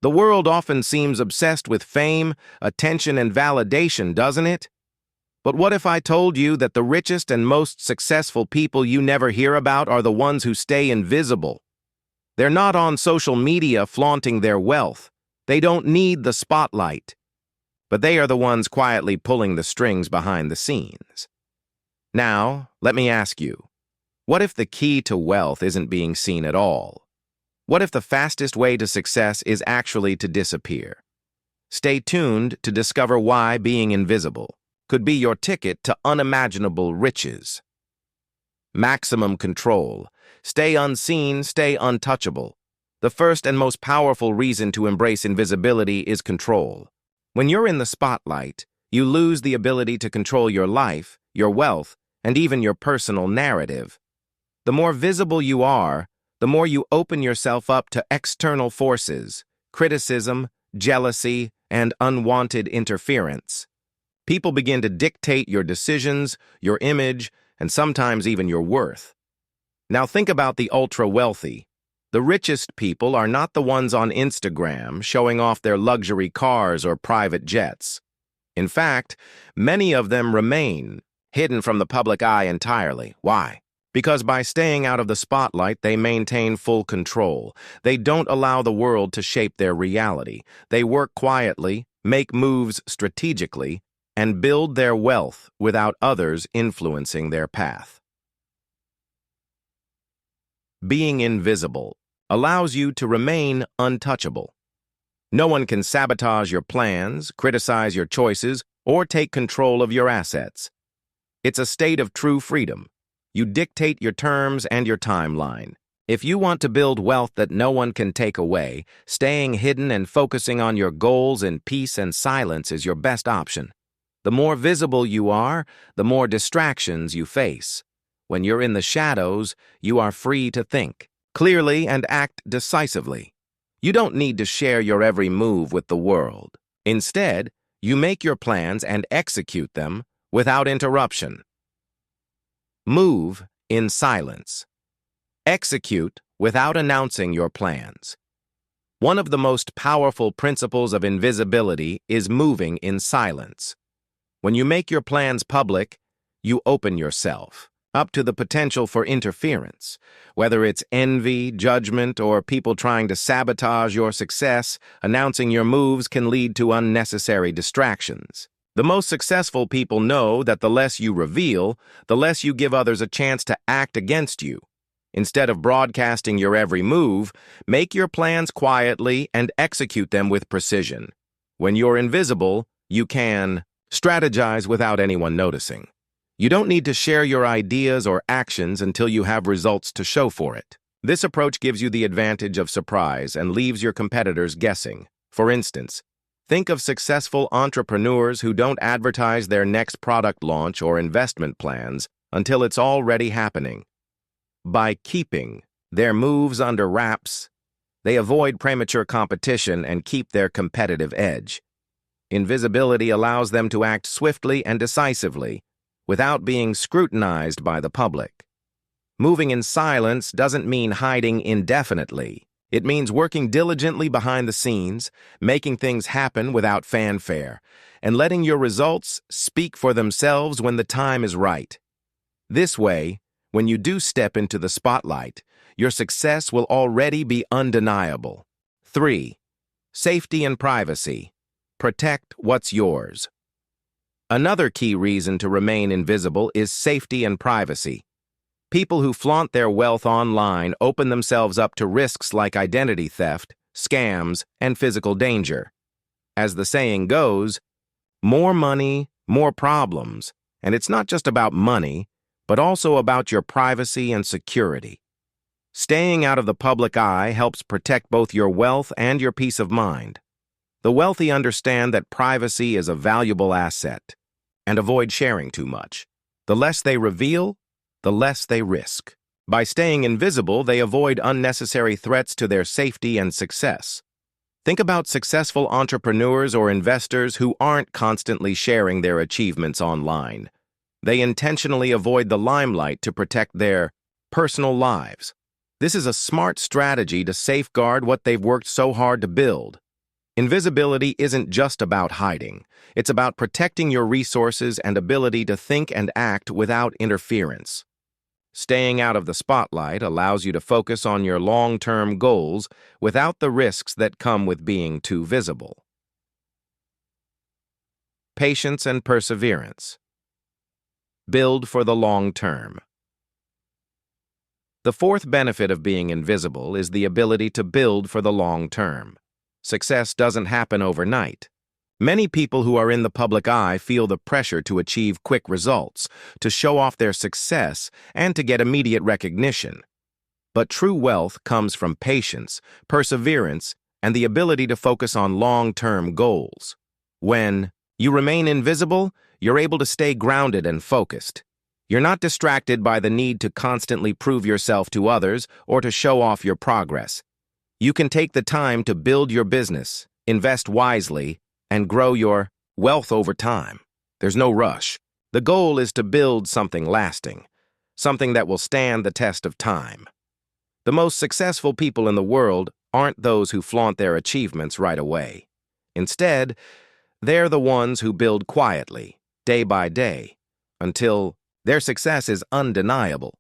The world often seems obsessed with fame, attention, and validation, doesn't it? But what if I told you that the richest and most successful people you never hear about are the ones who stay invisible? They're not on social media flaunting their wealth. They don't need the spotlight. But they are the ones quietly pulling the strings behind the scenes. Now, let me ask you, what if the key to wealth isn't being seen at all? What if the fastest way to success is actually to disappear? Stay tuned to discover why being invisible could be your ticket to unimaginable riches. Maximum control. Stay unseen, stay untouchable. The first and most powerful reason to embrace invisibility is control. When you're in the spotlight, you lose the ability to control your life, your wealth, and even your personal narrative. The more visible you are, the more you open yourself up to external forces, criticism, jealousy, and unwanted interference. People begin to dictate your decisions, your image, and sometimes even your worth. Now think about the ultra-wealthy. The richest people are not the ones on Instagram showing off their luxury cars or private jets. In fact, many of them remain hidden from the public eye entirely. Why? Because by staying out of the spotlight, they maintain full control. They don't allow the world to shape their reality. They work quietly, make moves strategically, and build their wealth without others influencing their path. Being invisible allows you to remain untouchable. No one can sabotage your plans, criticize your choices, or take control of your assets. It's a state of true freedom. You dictate your terms and your timeline. If you want to build wealth that no one can take away, staying hidden and focusing on your goals in peace and silence is your best option. The more visible you are, the more distractions you face. When you're in the shadows, you are free to think clearly and act decisively. You don't need to share your every move with the world. Instead, you make your plans and execute them without interruption. Move in silence. Execute without announcing your plans. One of the most powerful principles of invisibility is moving in silence. When you make your plans public, you open yourself up to the potential for interference. Whether it's envy, judgment, or people trying to sabotage your success, announcing your moves can lead to unnecessary distractions. The most successful people know that the less you reveal, the less you give others a chance to act against you. Instead of broadcasting your every move, make your plans quietly and execute them with precision. When you're invisible, you can strategize without anyone noticing. You don't need to share your ideas or actions until you have results to show for it. This approach gives you the advantage of surprise and leaves your competitors guessing. For instance, think of successful entrepreneurs who don't advertise their next product launch or investment plans until it's already happening. By keeping their moves under wraps, they avoid premature competition and keep their competitive edge. Invisibility allows them to act swiftly and decisively without being scrutinized by the public. Moving in silence doesn't mean hiding indefinitely. It means working diligently behind the scenes, making things happen without fanfare, and letting your results speak for themselves when the time is right. This way, when you do step into the spotlight, your success will already be undeniable. 3. Safety and privacy. Protect what's yours. Another key reason to remain invisible is safety and privacy. People who flaunt their wealth online open themselves up to risks like identity theft, scams, and physical danger. As the saying goes, more money, more problems. And it's not just about money, but also about your privacy and security. Staying out of the public eye helps protect both your wealth and your peace of mind. The wealthy understand that privacy is a valuable asset and avoid sharing too much. The less they reveal, the less they risk. By staying invisible, they avoid unnecessary threats to their safety and success. Think about successful entrepreneurs or investors who aren't constantly sharing their achievements online. They intentionally avoid the limelight to protect their personal lives. This is a smart strategy to safeguard what they've worked so hard to build. Invisibility isn't just about hiding. It's about protecting your resources and ability to think and act without interference. Staying out of the spotlight allows you to focus on your long-term goals without the risks that come with being too visible. Patience and perseverance. Build for the long term. The fourth benefit of being invisible is the ability to build for the long term. Success doesn't happen overnight. Many people who are in the public eye feel the pressure to achieve quick results, to show off their success, and to get immediate recognition. But true wealth comes from patience, perseverance, and the ability to focus on long-term goals. When you remain invisible, you're able to stay grounded and focused. You're not distracted by the need to constantly prove yourself to others or to show off your progress. You can take the time to build your business, invest wisely, and grow your wealth over time. There's no rush. The goal is to build something lasting, something that will stand the test of time. The most successful people in the world aren't those who flaunt their achievements right away. Instead, they're the ones who build quietly, day by day, until their success is undeniable.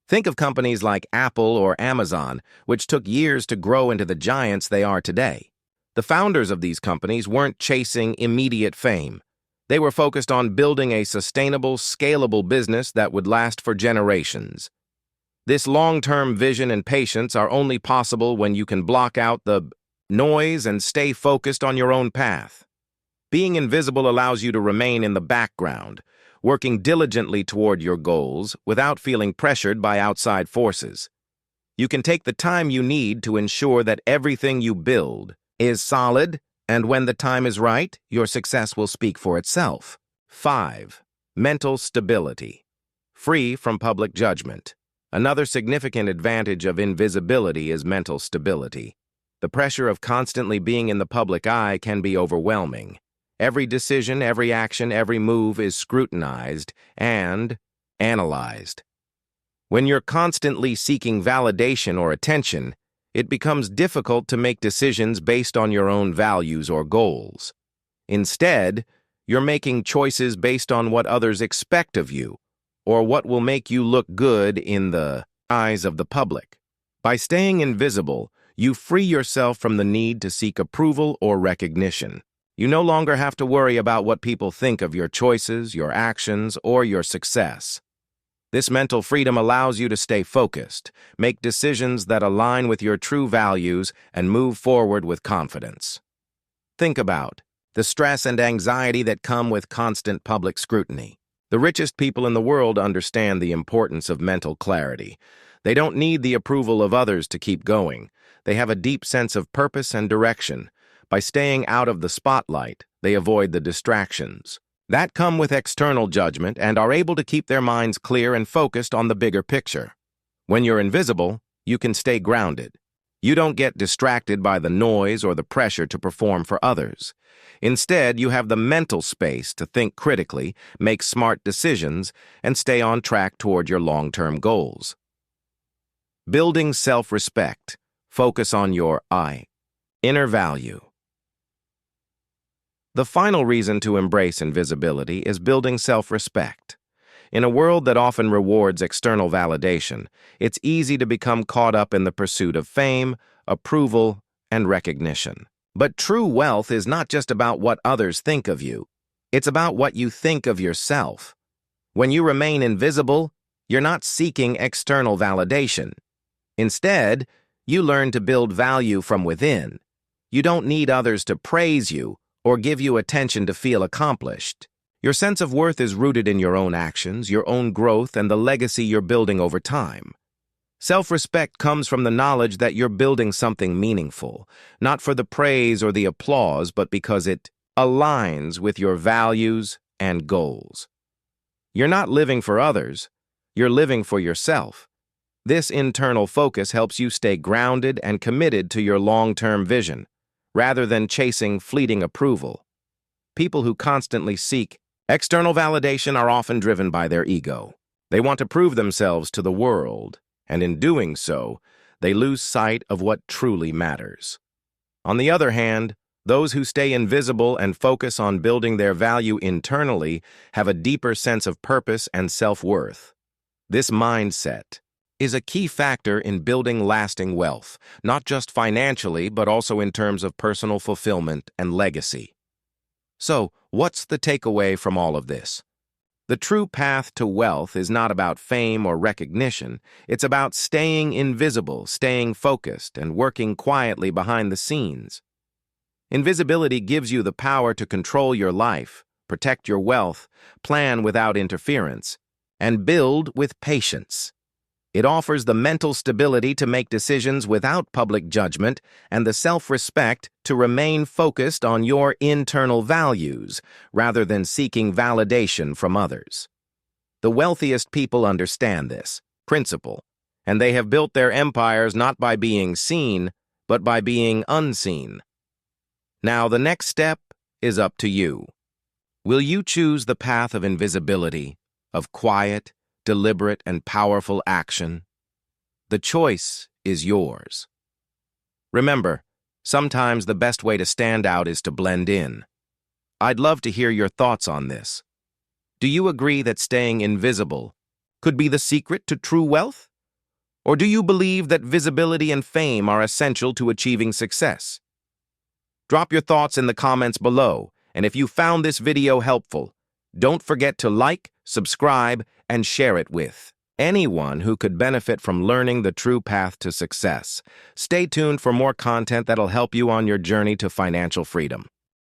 Think of companies like Apple or Amazon, which took years to grow into the giants they are today. The founders of these companies weren't chasing immediate fame. They were focused on building a sustainable, scalable business that would last for generations. This long-term vision and patience are only possible when you can block out the noise and stay focused on your own path. Being invisible allows you to remain in the background, working diligently toward your goals without feeling pressured by outside forces. You can take the time you need to ensure that everything you build is solid, and when the time is right, your success will speak for itself. 5. Mental stability. Free from public judgment. Another significant advantage of invisibility is mental stability. The pressure of constantly being in the public eye can be overwhelming. Every decision, every action, every move is scrutinized and analyzed. When you're constantly seeking validation or attention, it becomes difficult to make decisions based on your own values or goals. Instead, you're making choices based on what others expect of you, or what will make you look good in the eyes of the public. By staying invisible, you free yourself from the need to seek approval or recognition. You no longer have to worry about what people think of your choices, your actions, or your success. This mental freedom allows you to stay focused, make decisions that align with your true values, and move forward with confidence. Think about the stress and anxiety that come with constant public scrutiny. The richest people in the world understand the importance of mental clarity. They don't need the approval of others to keep going. They have a deep sense of purpose and direction. By staying out of the spotlight, they avoid the distractions that come with external judgment and are able to keep their minds clear and focused on the bigger picture. When you're invisible, you can stay grounded. You don't get distracted by the noise or the pressure to perform for others. Instead, you have the mental space to think critically, make smart decisions, and stay on track toward your long-term goals. Building self-respect. Focus on your inner value. The final reason to embrace invisibility is building self-respect. In a world that often rewards external validation, it's easy to become caught up in the pursuit of fame, approval, and recognition. But true wealth is not just about what others think of you. It's about what you think of yourself. When you remain invisible, you're not seeking external validation. Instead, you learn to build value from within. You don't need others to praise you or give you attention to feel accomplished. Your sense of worth is rooted in your own actions, your own growth, and the legacy you're building over time. Self-respect comes from the knowledge that you're building something meaningful, not for the praise or the applause, but because it aligns with your values and goals. You're not living for others, you're living for yourself. This internal focus helps you stay grounded and committed to your long-term vision, rather than chasing fleeting approval. People who constantly seek external validation are often driven by their ego. They want to prove themselves to the world, and in doing so, they lose sight of what truly matters. On the other hand, Those who stay invisible and focus on building their value internally have a deeper sense of purpose and self-worth. This mindset is a key factor in building lasting wealth, not just financially, but also in terms of personal fulfillment and legacy. So, what's the takeaway from all of this? The true path to wealth is not about fame or recognition. It's about staying invisible, staying focused, and working quietly behind the scenes. Invisibility gives you the power to control your life, protect your wealth, plan without interference, and build with patience. It offers the mental stability to make decisions without public judgment and the self-respect to remain focused on your internal values rather than seeking validation from others. The wealthiest people understand this principle, and they have built their empires not by being seen, but by being unseen. Now, the next step is up to you. Will you choose the path of invisibility, of quiet, deliberate, and powerful action? The choice is yours. Remember, sometimes the best way to stand out is to blend in. I'd love to hear your thoughts on this. Do you agree that staying invisible could be the secret to true wealth? Or do you believe that visibility and fame are essential to achieving success? Drop your thoughts in the comments below, and if you found this video helpful, don't forget to like, subscribe, and share it with anyone who could benefit from learning the true path to success. Stay tuned for more content that'll help you on your journey to financial freedom.